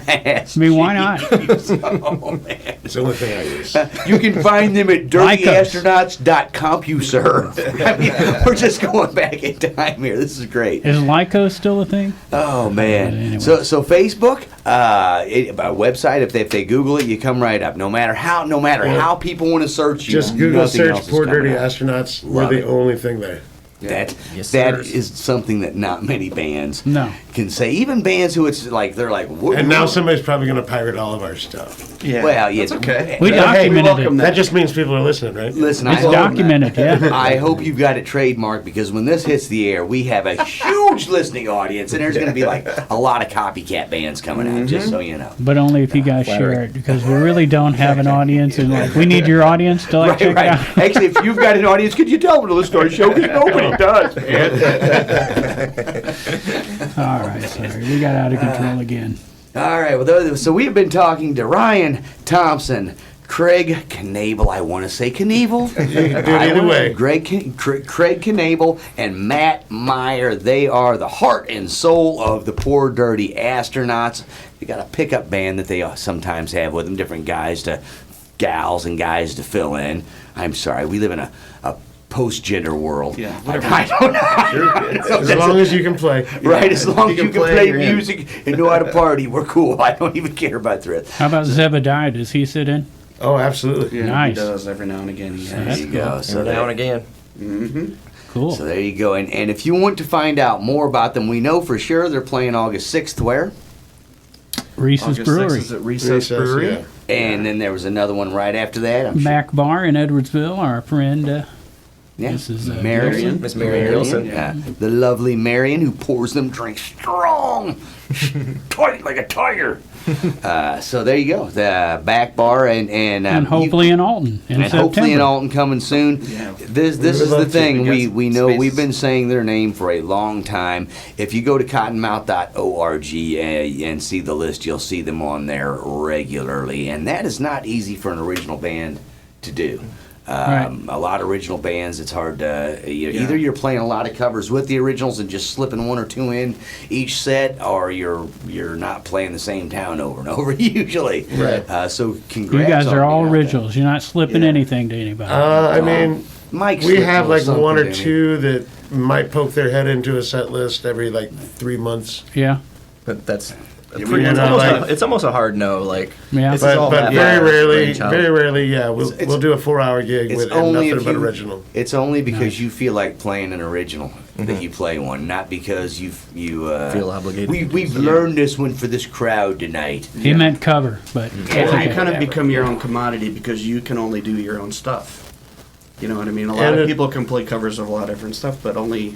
I mean, why not? Oh, man. It's the only thing I use. You can find them at Like us. dirtyastronauts.compuserve. I mean, we're just going back in time here. This is great. Is Lyco still a thing? Oh man! Anyway. So Facebook, a website. If they Google it, you come right up. No matter how people want to search you, Just Google nothing else search is Poor coming Dirty up. Astronauts. Love We're it. the only thing there. That Yes, that sir. is something that not many bands No. can say. Even bands who it's like they're like. Whoa, And now somebody's probably going to pirate all of our stuff. Yeah. Well, yeah, That's okay. We Hey, documented welcome it. That just means people are listening, right? Listen, It's documented, yeah. I hope you've got it trademarked because when this hits the air, we have a huge listening audience, and there's going to be like a lot of copycat bands coming out. Just so you know. But only if you guys share it, because we really don't have an audience, and like we need your audience to like check Right. it out. Actually, if you've got an audience, could you tell them to listen to our show? Because nobody does, man. All right, sorry, we got out of control again. All right. Well, so we've been talking to Ryan Thompson, Craig Knable. I want to say Knievel. either way. Craig Knable and Matt Meyer. They are the heart and soul of the Poor Dirty Astronauts. They got a pickup band that they sometimes have with them, different gals and guys to fill in. I'm sorry, we live in a post-gender world. Yeah, I don't know. As long as you can play. Right, as long as you can play you're in. music and know how to party, we're cool. I don't even care about the rest. How about Zebediah? Does he sit in? Oh, absolutely. Yeah, Nice. He does every now and again. He There has. you go. So Every now and there, again. Cool. so there you go. And if you want to find out more about them, we know for sure they're playing August 6th where? Reese's August Brewery, 6th is at Recess Recess, Brewery. yeah. And then there was another one right after that. I'm sure. Mac Bar in Edwardsville. Our friend, Yeah. Mrs. Marion. Miss Marion Gilson. Yeah. The lovely Marion who pours them drinks strong, tight like a tiger. So there you go. The back bar and hopefully in Alton in and September. hopefully in Alton coming soon. Yeah. This We is would the love to. thing We got we know spaces. we've been saying their name for a long time. If you go to cottonmouth.org and see the list, you'll see them on there regularly, and that is not easy for an original band to do. A lot of original bands, it's hard to either you're playing a lot of covers with the originals and just slipping one or two in each set, or you're not playing the same town over and over usually. Right. So congrats. You guys on are all being out originals. You're not slipping Yeah. anything to anybody. I mean, Mike we slipped have a like little one or something to me. two that might poke their head into a set list every like 3 months. Yeah. But that's we pretty, know, like- it's almost a hard no. Like, Yeah. this is all But Matt very Barnes' rarely, brainchild. yeah, we'll do a 4-hour gig It's with and only nothing if but you- original. It's only because you feel like playing an original that you play one, not because you Feel obligated. We've learned this one for this crowd tonight. He meant cover, but And that's you okay. kind of become your own commodity because you can only do your own stuff. You know what I mean? A lot And of it- people can play covers of a lot of different stuff, but only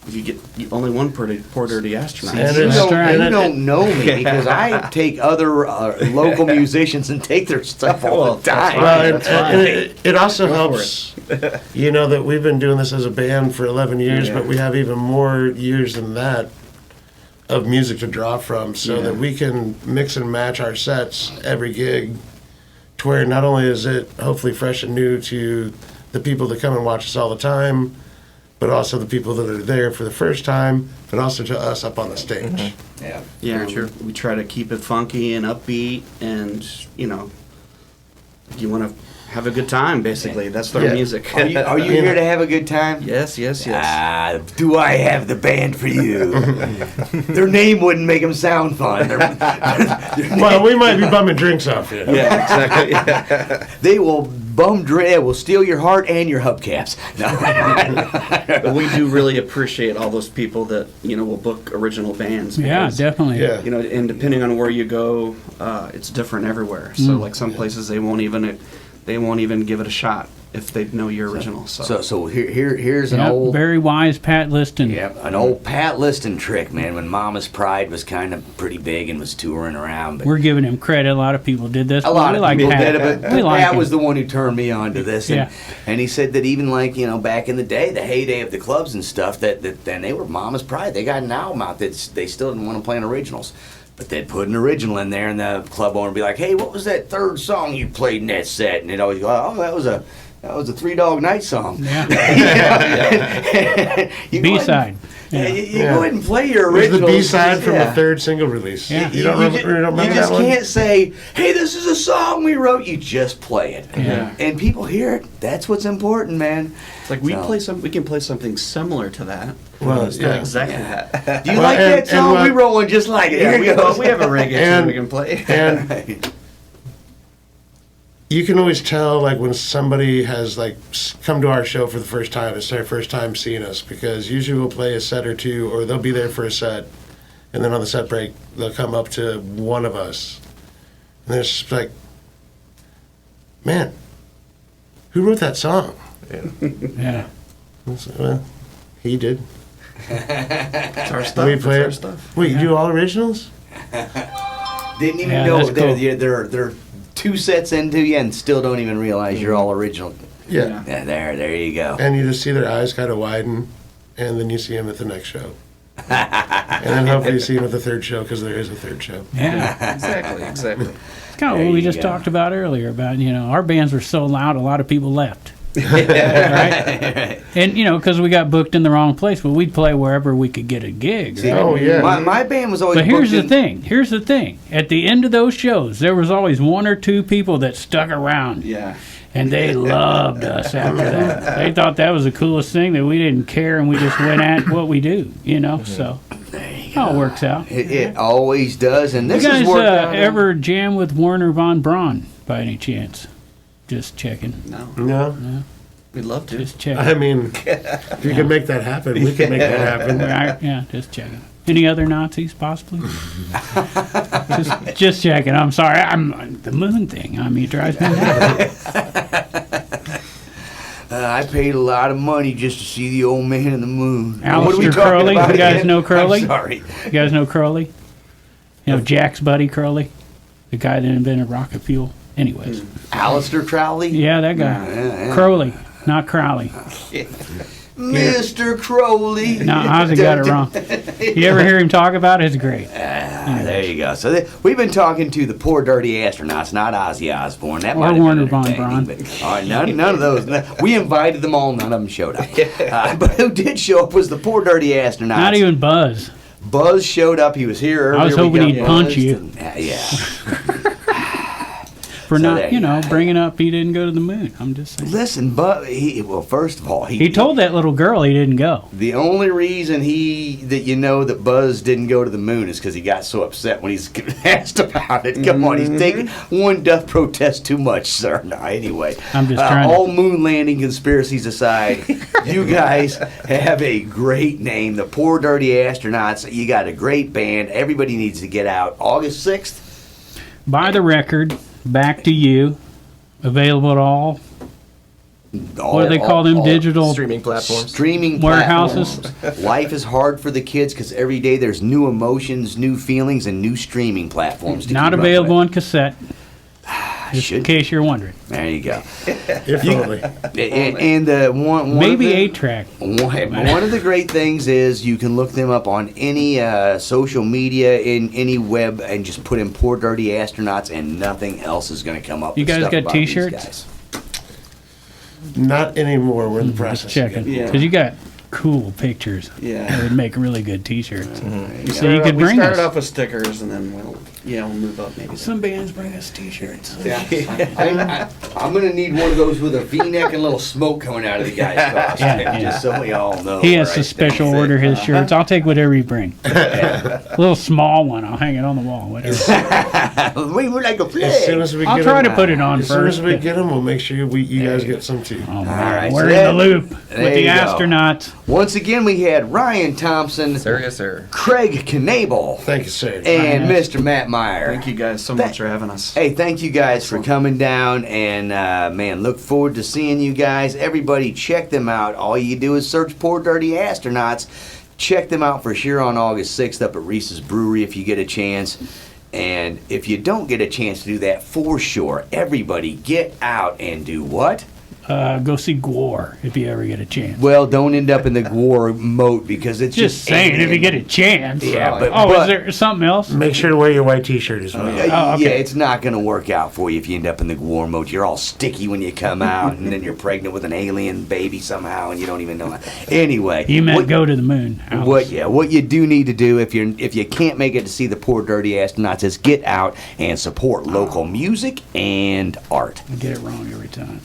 if you get only one poor dirty astronaut. And You it's- don't, right. you and don't know me because I take other local musicians and take their stuff all Well, the time. Well, and it also Go for helps, that we've been doing this as a band for 11 years, Yeah. but we have even more years than that of music to draw from, so that we can mix and match our sets every gig to where not only is it hopefully fresh and new to the people that come and watch us all the time, but also the people that are there for the first time, but also to us up on the stage. Yeah. Yeah, we try to keep it funky and upbeat, and you want to have a good time. Basically, that's their Yeah. music. Are you here to have a a good time? Yes, yes, yes. Ah, do I have the band for you? Their name wouldn't make them sound fun. Well, we might be bumming drinks off you. Yeah, exactly. They will they will steal your heart and your hubcaps. No. But we do really appreciate all those people that will book original bands. Yeah, because, definitely. Yeah. And depending on where you go, it's different everywhere. So like some places they won't even give it a shot if they know you're original. So here's an Yep, old very wise Pat Liston. an old Pat Liston trick, man. When Mama's Pride was kind of pretty big and was touring around, but We're giving him credit. A lot of people did this. a but lot we of like people Pat. did it, but We like Pat him. was the one who turned me on to this. Yeah. And he said that even like, back in the day, the heyday of the clubs and stuff, that then they were Mama's Pride. They got an album out that they still didn't want to play in originals. But they'd put an original in there, and the club owner would be like, "Hey, what was that third song you played in that set?" And they'd always go, "Oh, that was a Three Dog Night song." Yeah. You go ahead B-side. and- Yeah. You go ahead and play your It was original. the B-side from the third single release. Yeah. You don't remember You just that one? can't say, "Hey, this is a song we wrote." You just play it, Yeah. and people hear it. That's what's important, man. It's like we can play something similar to that. Well, It's not yeah. exactly that. Do you Well, like and- that song? and We what- wrote one just like it. Here we, you go. we have a reggae And- tune we can play. And you can always tell, like, when somebody has, like, come to our show for the first time, it's their first time seeing us, because usually we'll play a set or two, or they'll be there for a set, and then on the set break, they'll come up to one of us, and they're just like, "Man, who wrote that song?" Yeah. I said, "Well, he did." It's our stuff. We It's play our it. stuff. Wait, you do all originals? Didn't even Yeah, know that's cool. they're 2 sets into you and still don't even realize you're all original. Yeah. Yeah, there you go. And you just see their eyes kind of widen, and then you see them at the next show. And then hopefully you see them at the third show, because there is a third show. Yeah. Exactly. It's kind of There what we you just go. talked about earlier about, our bands were so loud, a lot of people left. Right? And, because we got booked in the wrong place, but we'd play wherever we could get a gig. Right? Oh, yeah. My band was always. But here's booked the in- thing. Here's the thing. At the end of those shows, there was always 1 or 2 people that stuck around. Yeah. And they loved us after that. They thought that was the coolest thing, that we didn't care and we just went at what we do, So it all works out. It always does, and You this guys has worked out. ever jam with Werner von Braun by any chance? Just checking. No. No? We'd love to. Just checking. I mean, if you can make that happen, we can make that happen. Yeah, just checking. Any other Nazis, possibly? just checking. I'm sorry. I'm the moon thing. I mean, it drives me nuts. I paid a lot of money just to see the old man in the moon. Alistair Crowley. You guys again? know Crowley? I'm sorry. You guys know Crowley? Jack's buddy Crowley, the guy that invented rocket fuel. Anyways, Alistair Crowley? yeah, that guy. Yeah. Crowley, not Crowley. Mr. Crowley. No, Ozzy got it wrong. You ever hear him talk about it? It's great. There you go. So we've been talking to the Poor Dirty Astronauts, not Ozzy Osbourne. That Or might have Warner been Von entertaining, Braun. but, all right, none of those. We invited them all. None of them showed up. But who did show up was the Poor Dirty Astronauts. Not even Buzz. Buzz showed up. He was here earlier. I was We hoping got he'd punch buzzed you. and- yeah. For So there not, you you know, go. bringing up he didn't go to the moon. I'm just saying. Listen, but well, first of all, He told that little girl he didn't go. the only reason that Buzz didn't go to the moon is because he got so upset when he's asked about it. Come on, he's taking one doth protest too much, sir. No, anyway, I'm just trying to- all moon landing conspiracies aside, you guys have a great name, the Poor Dirty Astronauts. You got a great band. Everybody needs to get out August 6th. Buy the record. Back to You. Available at all. What do they call them? Digital Streaming platforms. Streaming warehouses. platforms. Life is hard for the kids because every day there's new emotions, new feelings, and new streaming platforms. To Not keep up available with. on cassette. Just in Should- case you're wondering. There you go. If only. And one Maybe of the, 8-track. one of the great things is you can look them up on any social media, in any web, and just put in Poor Dirty Astronauts, and nothing else is going to come up. You with guys stuff got about these t-shirts? guys. Not anymore. We're in the process. Just checking. Yeah. Because you got cool pictures. Yeah. That would make really good t-shirts. Yeah. So you could we bring started us. off with stickers, and then we'll move up maybe. Some bands bring us t-shirts. I'm going to need one of those with a V-neck and a little smoke coming out of the guy's costume, Yeah. just so we all know. He has right? to special order his shirts. I'll take whatever you bring. A little small one. I'll hang it on the wall. Whatever. We would like a As flag. soon as we I'll get try them, to put it on as soon first. as we get them, we'll make sure you guys get some too. Oh, man. right, We're so in that- the loop there with the you go. astronauts. Once again, we had Ryan Thompson, Sir, yes, sir. Craig Knable, Thank you, sir. and Ryan. Mr. Matt Meyer. Thank you guys so much for having us. Hey, thank you guys for coming down, and man, look forward to seeing you guys. Everybody, check them out. All you do is search Poor Dirty Astronauts. Check them out for sure on August 6th up at Reese's Brewery if you get a chance. And if you don't get a chance to do that, for sure, everybody get out and do what? Go see Gwar if you ever get a chance. Well, don't end up in the Gwar moat because it's Just saying, if you get a chance. Yeah, but- oh, but- is there something else? Make sure to wear your white T-shirt as well. Oh, okay. Yeah, it's not going to work out for you if you end up in the Gwar moat. You're all sticky when you come out, and then you're pregnant with an alien baby somehow, and you don't even know it. Anyway, You meant what- go to the moon. Alice. What you do need to do if you can't make it to see the Poor Dirty Astronauts is get out and support local music and art. I get it wrong every time.